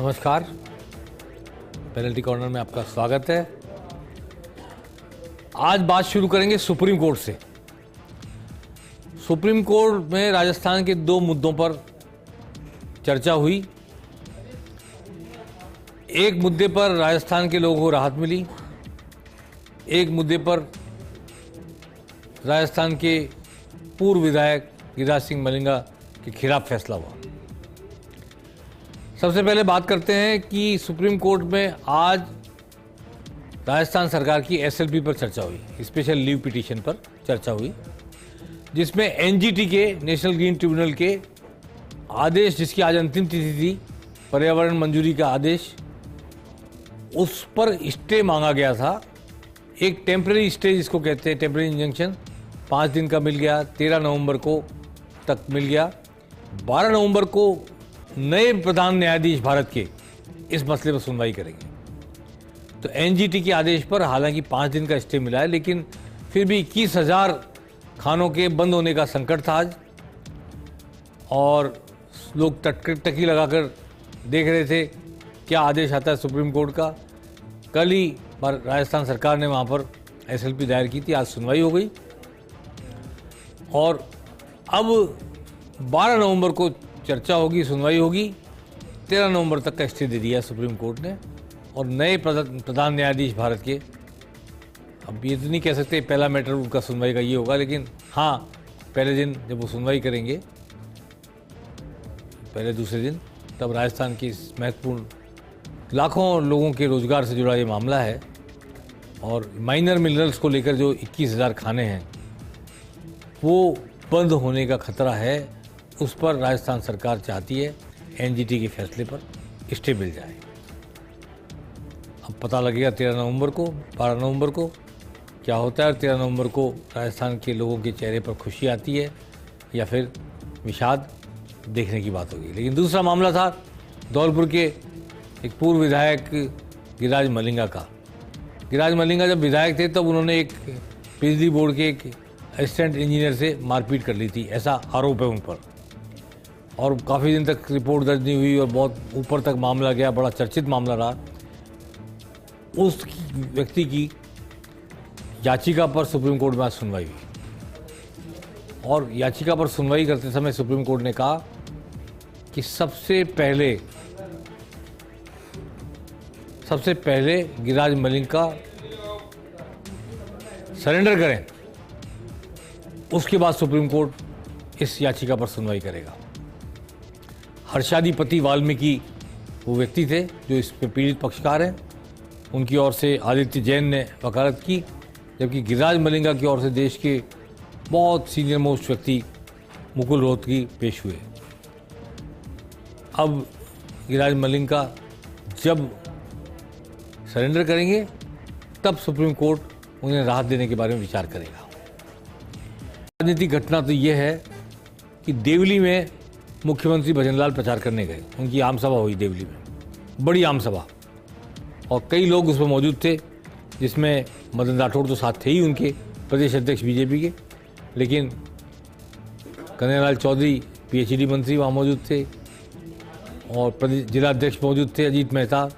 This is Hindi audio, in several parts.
नमस्कार, पेनल्टी कॉर्नर में आपका स्वागत है। आज बात शुरू करेंगे सुप्रीम कोर्ट से। सुप्रीम कोर्ट में राजस्थान के दो मुद्दों पर चर्चा हुई। एक मुद्दे पर राजस्थान के लोगों को राहत मिली, एक मुद्दे पर राजस्थान के पूर्व विधायक गिरिराज सिंह मलिंगा के खिलाफ फैसला हुआ। सबसे पहले बात करते हैं कि सुप्रीम कोर्ट में आज राजस्थान सरकार की एसएलपी पर चर्चा हुई, स्पेशल लीव पिटीशन पर चर्चा हुई, जिसमें एनजीटी के नेशनल ग्रीन ट्रिब्यूनल के आदेश, जिसकी आज अंतिम तिथि थी, पर्यावरण मंजूरी का आदेश, उस पर स्टे मांगा गया था। एक टेम्परेरी स्टे जिसको कहते हैं, टेम्परेरी इंजंक्शन 5 दिन का मिल गया, 13 नवंबर को तक मिल गया। 12 नवंबर को नए प्रधान न्यायाधीश भारत के इस मसले पर सुनवाई करेंगे। तो एनजीटी के आदेश पर हालांकि 5 दिन का स्टे मिला है, लेकिन फिर भी 21,000 खानों के बंद होने का संकट था आज, और लोग टकी लगाकर देख रहे थे क्या आदेश आता है सुप्रीम कोर्ट का। कल ही राजस्थान सरकार ने वहाँ पर एसएलपी दायर की थी, आज सुनवाई हो गई, और अब 12 नवंबर को चर्चा होगी, सुनवाई होगी। 13 नवंबर तक का स्टे दे दिया सुप्रीम कोर्ट ने, और नए प्रधान न्यायाधीश भारत के, अब ये तो नहीं कह सकते पहला मैटर उनका सुनवाई का ये होगा, लेकिन हाँ, पहले दिन जब वो सुनवाई करेंगे, पहले दूसरे दिन, तब राजस्थान की इस महत्वपूर्ण लाखों लोगों के रोजगार से जुड़ा ये मामला है, और माइनर मिनरल्स को लेकर जो 21,000 खाने हैं वो बंद होने का खतरा है, उस पर राजस्थान सरकार चाहती है एनजीटी के फैसले पर स्टे मिल जाए। अब पता लगेगा 13 नवंबर को, 12 नवंबर को क्या होता है, और 13 नवंबर को राजस्थान के लोगों के चेहरे पर खुशी आती है या फिर विषाद, देखने की बात होगी। लेकिन दूसरा मामला था धौलपुर के एक पूर्व विधायक गिरिराज मलिंगा का। गिरिराज मलिंगा जब विधायक थे तब उन्होंने एक बिजली बोर्ड के एक असिस्टेंट इंजीनियर से मारपीट कर ली थी, ऐसा आरोप है उन पर, और काफ़ी दिन तक रिपोर्ट दर्ज नहीं हुई और बहुत ऊपर तक मामला गया, बड़ा चर्चित मामला रहा। उस व्यक्ति की याचिका पर सुप्रीम कोर्ट में आज सुनवाई हुई, और याचिका पर सुनवाई करते समय सुप्रीम कोर्ट ने कहा कि सबसे पहले गिरिराज मलिंगा सरेंडर करें, उसके बाद सुप्रीम कोर्ट इस याचिका पर सुनवाई करेगा। हर्षादी पति वाल्मीकि वो व्यक्ति थे जो इस पे पीड़ित पक्षकार हैं, उनकी ओर से आदित्य जैन ने वकालत की, जबकि गिरिराज मलिंगा की ओर से देश के बहुत सीनियर मोस्ट व्यक्ति मुकुल रोहतगी पेश हुए। अब गिरिराज मलिंगा जब सरेंडर करेंगे तब सुप्रीम कोर्ट उन्हें राहत देने के बारे में विचार करेगा। राजनीतिक घटना तो ये है कि देवली में मुख्यमंत्री भजनलाल प्रचार करने गए, उनकी आम सभा हुई देवली में, बड़ी आम सभा, और कई लोग उसमें मौजूद थे, जिसमें मदन राठौड़ तो साथ थे ही उनके, प्रदेश अध्यक्ष बीजेपी के, लेकिन कन्हैयालाल चौधरी पीएचडी मंत्री वहाँ मौजूद थे, और जिला अध्यक्ष मौजूद थे अजीत मेहता,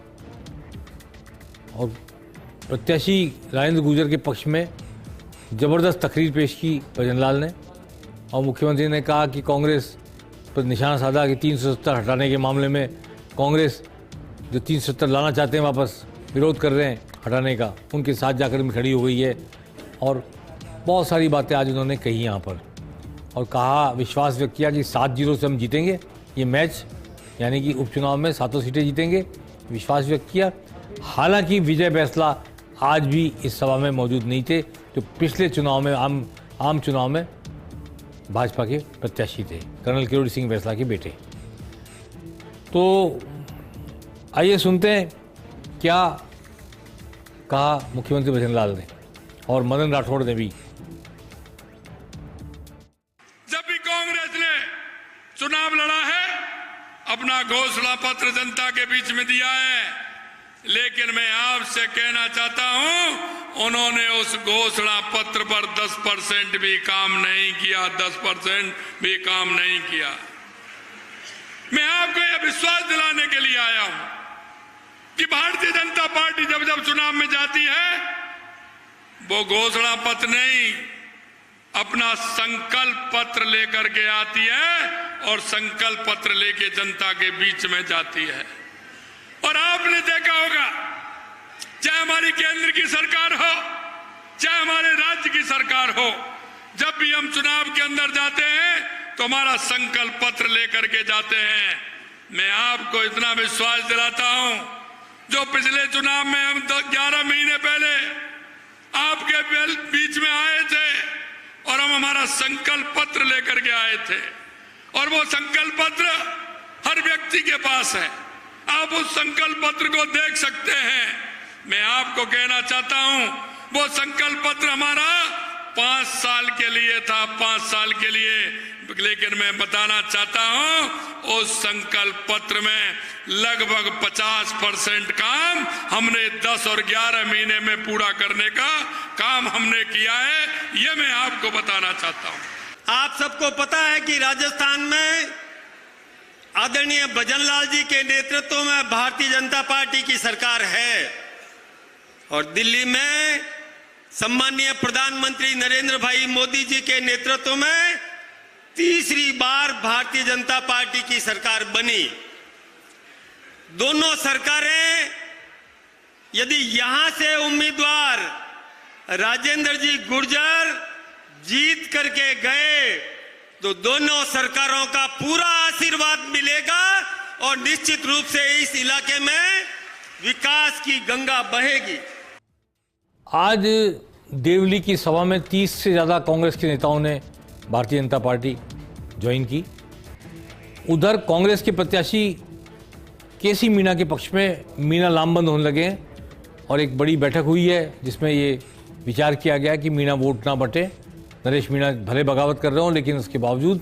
और प्रत्याशी राजेंद्र गुर्जर के पक्ष में ज़बरदस्त तकरीर पेश की भजनलाल ने, और मुख्यमंत्री ने कहा कि कांग्रेस पर निशाना साधा कि 370 हटाने के मामले में कांग्रेस जो 370 लाना चाहते हैं वापस, विरोध कर रहे हैं हटाने का, उनके साथ जाकर में खड़ी हो गई है। और बहुत सारी बातें आज उन्होंने कही यहाँ पर, और कहा, विश्वास व्यक्त किया कि 7-0 से हम जीतेंगे ये मैच, यानी कि उपचुनाव में 7 सीटें जीतेंगे, विश्वास व्यक्त किया। हालांकि विजय बैंसला आज भी इस सभा में मौजूद नहीं थे, जो पिछले चुनाव में आम चुनाव में भाजपा के प्रत्याशी थे, कर्नल किरोड़ी सिंह बैंसला के बेटे। तो आइए सुनते हैं क्या कहा मुख्यमंत्री भजनलाल ने, और मदन राठौड़ ने भी। जब भी कांग्रेस ने चुनाव लड़ा है, अपना घोषणा पत्र जनता के बीच में दिया है, लेकिन मैं आपसे कहना चाहता हूं, उन्होंने उस घोषणा पत्र पर 10% भी काम नहीं किया, 10% भी काम नहीं किया। मैं आपको यह विश्वास दिलाने के लिए आया हूं भारतीय जनता पार्टी जब जब चुनाव में जाती है वो घोषणा पत्र नहीं, अपना संकल्प पत्र लेकर के आती है और संकल्प पत्र लेके जनता के बीच में जाती है। और आपने देखा होगा, चाहे हमारी केंद्र की सरकार हो, चाहे हमारे राज्य की सरकार हो, जब भी हम चुनाव के अंदर जाते हैं तो हमारा संकल्प पत्र लेकर के जाते हैं। मैं आपको इतना विश्वास दिलाता हूं, जो पिछले चुनाव में हम 11 महीने पहले आपके बीच में आए थे और हम हमारा संकल्प पत्र लेकर के आए थे, और वो संकल्प पत्र हर व्यक्ति के पास है, आप उस संकल्प पत्र को देख सकते हैं। मैं आपको कहना चाहता हूं, वो संकल्प पत्र हमारा 5 साल के लिए था, 5 साल के लिए, लेकिन मैं बताना चाहता हूं उस संकल्प पत्र में लगभग 50% काम हमने 10 और 11 महीने में पूरा करने का काम हमने किया है, ये मैं आपको बताना चाहता हूं। आप सबको पता है कि राजस्थान में आदरणीय भजनलाल जी के नेतृत्व में भारतीय जनता पार्टी की सरकार है, और दिल्ली में सम्मानीय प्रधानमंत्री नरेंद्र भाई मोदी जी के नेतृत्व में तीसरी बार भारतीय जनता पार्टी की सरकार बनी। दोनों सरकारें, यदि यहां से उम्मीदवार राजेंद्र जी गुर्जर जीत करके गए तो दोनों सरकारों का पूरा आशीर्वाद मिलेगा और निश्चित रूप से इस इलाके में विकास की गंगा बहेगी। आज देवली की सभा में 30 से ज़्यादा कांग्रेस के नेताओं ने भारतीय जनता पार्टी ज्वाइन की। उधर कांग्रेस के प्रत्याशी केसी मीणा के पक्ष में मीणा लामबंद होने लगे हैं और एक बड़ी बैठक हुई है जिसमें ये विचार किया गया कि मीणा वोट ना बटे। नरेश मीणा भले बगावत कर रहे हो, लेकिन उसके बावजूद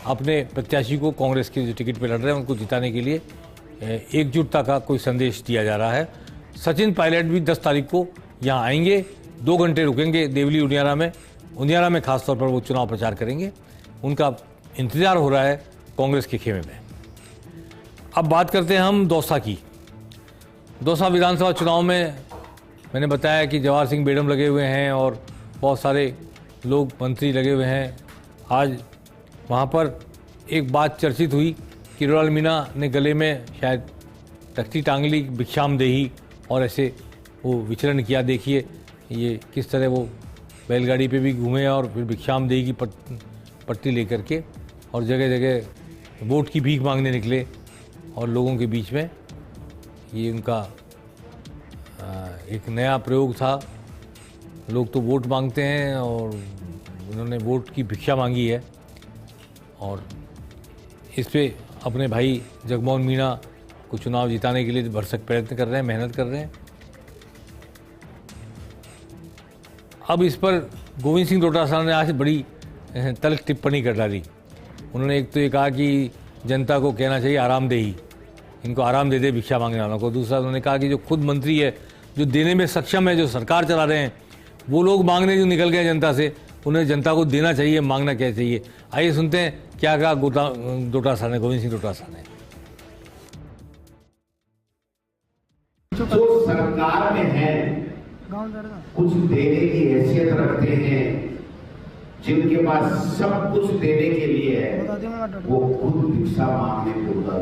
अपने प्रत्याशी को, कांग्रेस के जो टिकट पर लड़ रहे हैं उनको जिताने के लिए एकजुटता का कोई संदेश दिया जा रहा है। सचिन पायलट भी 10 तारीख को यहाँ आएंगे, 2 घंटे रुकेंगे देवली उनियारा में। उनियारा में खासतौर पर वो चुनाव प्रचार करेंगे। उनका इंतजार हो रहा है कांग्रेस के खेमे में। अब बात करते हैं हम दौसा की। दौसा विधानसभा चुनाव में मैंने बताया कि जवाहर सिंह बेडम लगे हुए हैं और बहुत सारे लोग, मंत्री लगे हुए हैं। आज वहाँ पर एक बात चर्चित हुई, किरोड़ालाल मीणा ने गले में शायद तख्ती टांग ली, भिक्षाम देही, और ऐसे वो विचरण किया। देखिए ये किस तरह वो बैलगाड़ी पे भी घूमे और फिर भिक्षाम देही की पट्टी लेकर के और जगह जगह वोट की भीख मांगने निकले, और लोगों के बीच में ये उनका एक नया प्रयोग था। लोग तो वोट मांगते हैं और उन्होंने वोट की भिक्षा मांगी है, और इस पे अपने भाई जगमोहन मीणा को चुनाव जिताने के लिए भरसक प्रयत्न कर रहे हैं, मेहनत कर रहे हैं। अब इस पर गोविंद सिंह डोटासरा ने आज बड़ी तल्ख टिप्पणी कर डाली। उन्होंने एक तो ये कहा कि जनता को कहना चाहिए आरामदेही, इनको आराम दे दे भिक्षा मांगने वालों को। दूसरा उन्होंने कहा कि जो खुद मंत्री है, जो देने में सक्षम है, जो सरकार चला रहे हैं, वो लोग मांगने जो निकल गए जनता से, उन्हें जनता को देना चाहिए, मांगना क्या चाहिए। आइए सुनते हैं क्या कहा डोटासरा ने, गोविंद सिंह डोटासरा ने। जो सरकार में है कुछ देने की हैसियत रखते हैं, जिनके पास सब कुछ देने के लिए है, वो खुद भिक्षा मांगने को उतर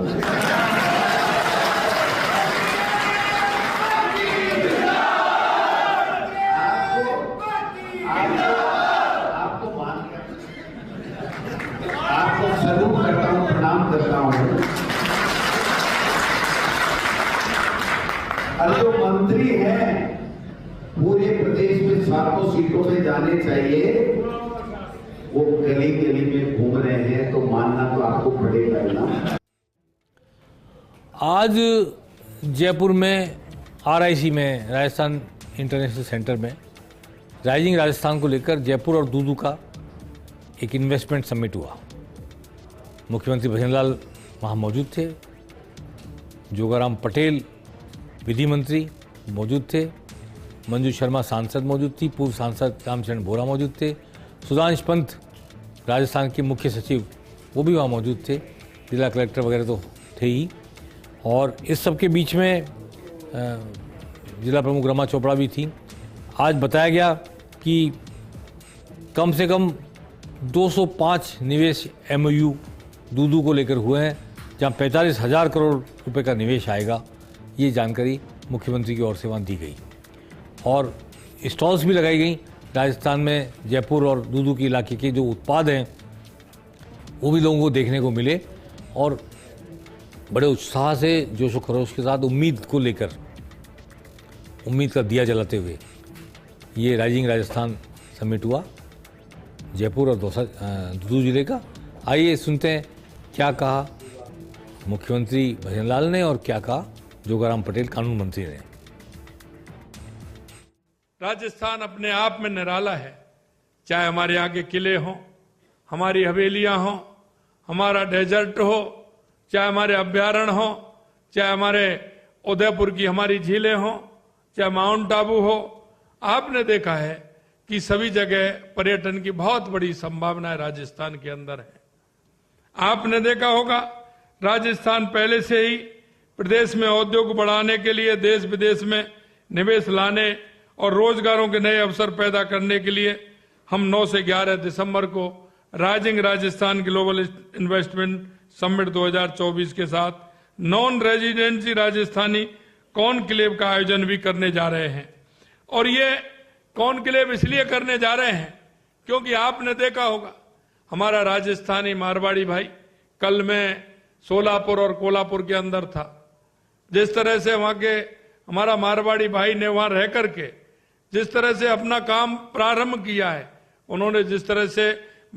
आपको सलूट करता हूँ, प्रणाम करता हूँ। और जो मंत्री हैं पूरे प्रदेश में 700 सीटों में जाने चाहिए, वो गली गली में घूम रहे हैं, तो मानना तो आपको पड़ेगा ना। आज जयपुर में RIC में, राजस्थान इंटरनेशनल सेंटर में, राइजिंग राजस्थान को लेकर जयपुर और दूदू का एक इन्वेस्टमेंट समिट हुआ। मुख्यमंत्री भजनलाल वहाँ मौजूद थे, जोगाराम पटेल विधि मंत्री मौजूद थे, मंजू शर्मा सांसद मौजूद थी, पूर्व सांसद रामचरण बोरा मौजूद थे, सुधांश पंत राजस्थान के मुख्य सचिव वो भी वहाँ मौजूद थे, जिला कलेक्टर वगैरह तो थे ही। और इस सब के बीच में जिला प्रमुख रमा चोपड़ा भी थी। आज बताया गया कि कम से कम 205 निवेश MOU दूधू को लेकर हुए हैं, जहां 45,000 करोड़ रुपए का निवेश आएगा। ये जानकारी मुख्यमंत्री की ओर से वहाँ दी गई और स्टॉल्स भी लगाई गई। राजस्थान में जयपुर और दूधू के इलाके के जो उत्पाद हैं वो भी लोगों को देखने को मिले और बड़े उत्साह से जोश व खरोश के साथ उम्मीद को लेकर, उम्मीद का दिया जलाते हुए ये राइजिंग राजस्थान समिट हुआ जयपुर और दूधू जिले का। आइए सुनते हैं क्या कहा मुख्यमंत्री भजनलाल ने और क्या कहा जोगाराम पटेल कानून मंत्री ने। राजस्थान अपने आप में निराला है, चाहे हमारे यहाँ के किले हों, हमारी हवेलियां हों, हमारा डेजर्ट हो, चाहे हमारे अभ्यारण्य हो, चाहे हमारे उदयपुर की हमारी झीलें हों, चाहे माउंट आबू हो। आपने देखा है कि सभी जगह पर्यटन की बहुत बड़ी संभावनाएं राजस्थान के अंदर है। आपने देखा होगा राजस्थान पहले से ही प्रदेश में उद्योग बढ़ाने के लिए, देश विदेश में निवेश लाने और रोजगारों के नए अवसर पैदा करने के लिए हम 9 से 11 दिसंबर को rising Rajasthan global investment summit 2024 के साथ नॉन रेजिडेंसी राजस्थानी कॉन्क्लेव का आयोजन भी करने जा रहे हैं। और ये कॉन्क्लेव इसलिए करने जा रहे हैं क्योंकि आपने देखा होगा हमारा राजस्थानी मारवाड़ी भाई कल में सोलापुर और कोल्हापुर के अंदर था। जिस तरह से वहां के हमारा मारवाड़ी भाई ने वहां रह करके जिस तरह से अपना काम प्रारंभ किया है, उन्होंने जिस तरह से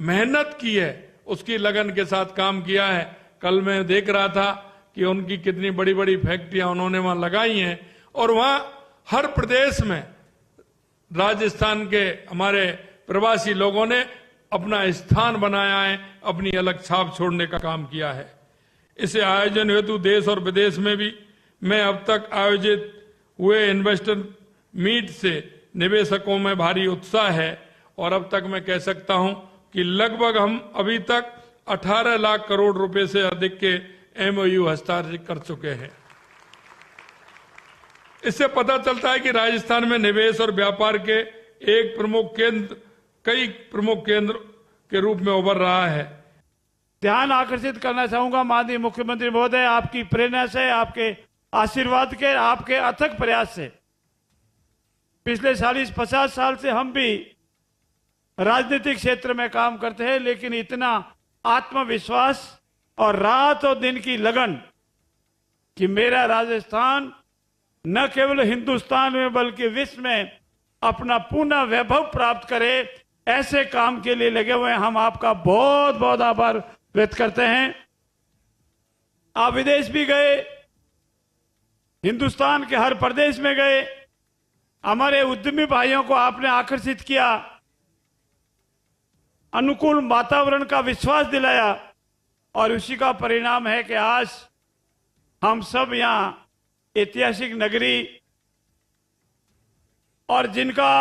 मेहनत की है, उसकी लगन के साथ काम किया है। कल मैं देख रहा था कि उनकी कितनी बड़ी बड़ी फैक्ट्रियां उन्होंने वहां लगाई हैं और वहां हर प्रदेश में राजस्थान के हमारे प्रवासी लोगों ने अपना स्थान बनाया है, अपनी अलग छाप छोड़ने का काम किया है। इसे आयोजन हेतु देश और विदेश में भी मैं अब तक आयोजित हुए इन्वेस्टर मीट से निवेशकों में भारी उत्साह है और अब तक मैं कह सकता हूं कि लगभग हम अभी तक 18 लाख करोड़ रुपए से अधिक के MOU हस्ताक्षरित कर चुके हैं। इससे पता चलता है कि राजस्थान में निवेश और व्यापार के एक प्रमुख केंद्र कई प्रमुख केंद्र के रूप में उभर रहा है। ध्यान आकर्षित करना चाहूंगा माननीय मुख्यमंत्री महोदय, आपकी प्रेरणा से, आपके आशीर्वाद के, आपके अथक प्रयास से पिछले 40-50 साल से हम भी राजनीतिक क्षेत्र में काम करते हैं, लेकिन इतना आत्मविश्वास और रात और दिन की लगन कि मेरा राजस्थान न केवल हिंदुस्तान में बल्कि विश्व में अपना पूर्ण वैभव प्राप्त करे, ऐसे काम के लिए लगे हुए हैं। हम आपका बहुत बहुत आभार व्यक्त करते हैं। आप विदेश भी गए, हिंदुस्तान के हर प्रदेश में गए, हमारे उद्यमी भाइयों को आपने आकर्षित किया, अनुकूल वातावरण का विश्वास दिलाया और उसी का परिणाम है कि आज हम सब यहां ऐतिहासिक नगरी और जिनका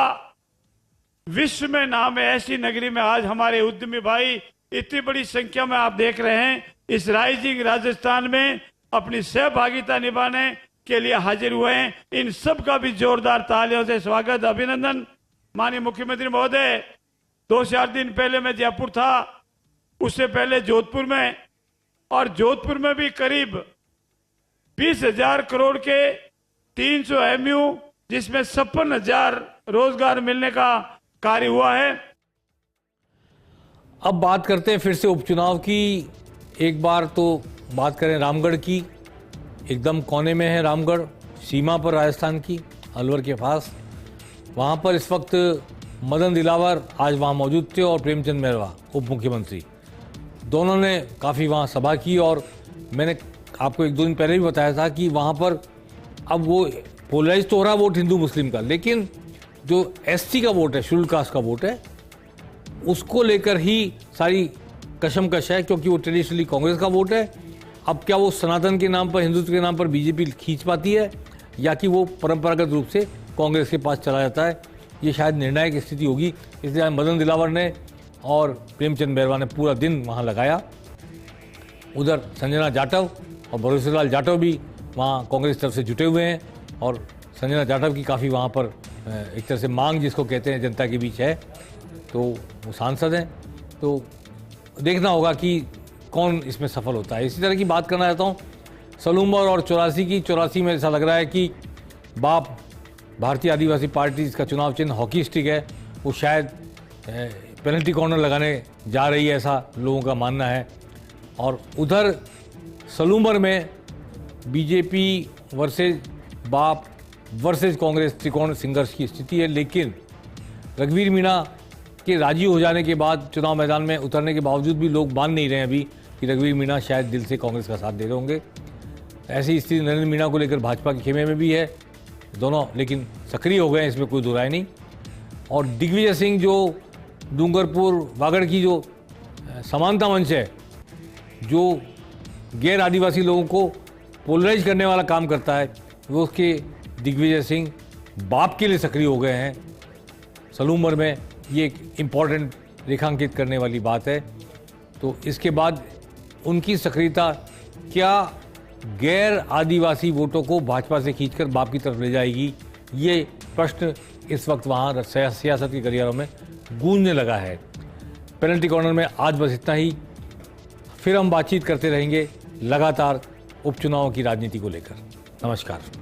विश्व में नाम है, ऐसी नगरी में आज हमारे उद्यमी भाई इतनी बड़ी संख्या में आप देख रहे हैं इस राइजिंग राजस्थान में अपनी सहभागिता निभाने के लिए हाजिर हुए हैं। इन सब का भी जोरदार तालियों से स्वागत, अभिनंदन। माननीय मुख्यमंत्री महोदय, 2-4 दिन पहले मैं जयपुर था, उससे पहले जोधपुर में, और जोधपुर में भी करीब 20,000 करोड़ के 300 MOU जिसमें 56,000 रोजगार मिलने का कार्य हुआ है। अब बात करते हैं फिर से उपचुनाव की। एक बार तो बात करें रामगढ़ की। एकदम कोने में है रामगढ़, सीमा पर राजस्थान की, अलवर के पास। वहाँ पर इस वक्त मदन दिलावर आज वहाँ मौजूद थे और प्रेमचंद मेहरवा उप मुख्यमंत्री, दोनों ने काफ़ी वहाँ सभा की। और मैंने आपको 1-2 दिन पहले भी बताया था कि वहाँ पर अब वो पोलराइज तो हो रहा वोट हिंदू मुस्लिम का, लेकिन जो SC का वोट है, शेड्यूल कास्ट का वोट है, उसको लेकर ही सारी कशमकश है, क्योंकि वो ट्रेडिशनली कांग्रेस का वोट है। अब क्या वो सनातन के नाम पर, हिंदुत्व के नाम पर बीजेपी खींच पाती है या कि वो परंपरागत रूप से कांग्रेस के पास चला जाता है, ये शायद निर्णायक स्थिति होगी। इसलिए मदन दिलावर ने और प्रेमचंद मेहरवा ने पूरा दिन वहाँ लगाया। उधर संजना जाटव और भरोसेलाल जाटव भी वहाँ कांग्रेस तरफ से जुटे हुए हैं और संजना जाटव की काफ़ी वहाँ पर एक तरह से मांग जिसको कहते हैं जनता के बीच है, तो वो सांसद हैं। तो देखना होगा कि कौन इसमें सफल होता है। इसी तरह की बात करना चाहता हूँ सलूम्बर और 84 की। 84 में ऐसा लग रहा है कि बाप भारतीय आदिवासी पार्टी, इसका चुनाव चिन्ह हॉकी स्टिक है, वो शायद पेनल्टी कॉर्नर लगाने जा रही है, ऐसा लोगों का मानना है। और उधर सलूम्बर में बीजेपी वर्सेज बाप वर्सेज कांग्रेस त्रिकोण संघर्ष की स्थिति है। लेकिन रघुवीर मीणा के राजी हो जाने के बाद, चुनाव मैदान में उतरने के बावजूद भी लोग मान नहीं रहे हैं अभी कि रघुवीर मीणा शायद दिल से कांग्रेस का साथ दे रहे होंगे। ऐसी स्थिति नरेंद्र मीणा को लेकर भाजपा के खेमे में भी है। दोनों लेकिन सक्रिय हो गए हैं, इसमें कोई दो राय नहीं। और दिग्विजय सिंह जो डूंगरपुर वागड़ की जो समानता मंच है, जो गैर आदिवासी लोगों को पोलराइज करने वाला काम करता है, वो उसके दिग्विजय सिंह बाप के लिए सक्रिय हो गए हैं सलूम्बर में। ये एक इम्पॉर्टेंट रेखांकित करने वाली बात है। तो इसके बाद उनकी सक्रियता क्या गैर आदिवासी वोटों को भाजपा से खींचकर बाप की तरफ ले जाएगी, ये प्रश्न इस वक्त वहाँ सियासत के गलियारों में गूंजने लगा है। पेनल्टी कॉर्नर में आज बस इतना ही। फिर हम बातचीत करते रहेंगे लगातार उपचुनावों की राजनीति को लेकर। नमस्कार।